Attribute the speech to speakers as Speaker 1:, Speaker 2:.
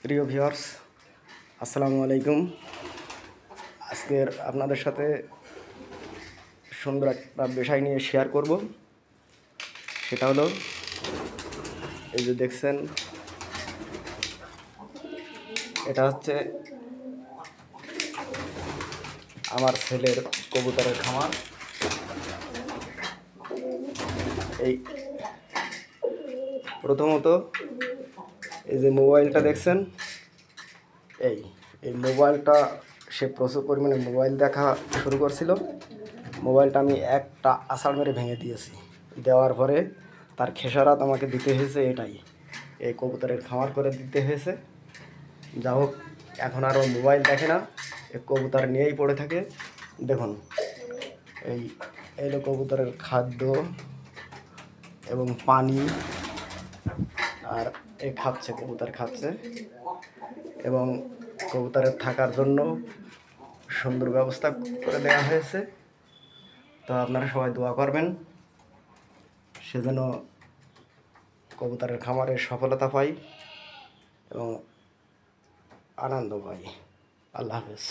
Speaker 1: প্রিয় ভিউয়ার্স, আসসালামু আলাইকুম। আজকের আপনাদের সাথে সুন্দর একটা বিষয় নিয়ে শেয়ার করব। সেটা হলো, এই যে দেখছেন, এটা হচ্ছে আমার ছেলের কবুতরের খামার। এই প্রথমত এই যে মোবাইলটা দেখছেন, এই এই মোবাইলটা সে প্রচুর পরিমাণে মোবাইল দেখা শুরু করছিল। মোবাইলটা আমি একটা আছাড় মেরে ভেঙে দিয়েছি। দেওয়ার পরে তার খেসারত আমাকে দিতে হয়েছে, এটাই এই কবুতরের খামার করে দিতে হয়েছে। যা হোক, এখন আর ও মোবাইল দেখে না, এই কবুতর নিয়েই পড়ে থাকে। দেখুন, এই এলো কবুতরের খাদ্য এবং পানি, আর এ খাচ্ছে, কবুতর খাচ্ছে। এবং কবুতরের থাকার জন্য সুন্দর ব্যবস্থা করে দেওয়া হয়েছে। তো আপনারা সবাই দোয়া করবেন, সে যেন কবুতরের খামারে সফলতা পাই এবং আনন্দ পাই। আল্লাহ হাফেজ।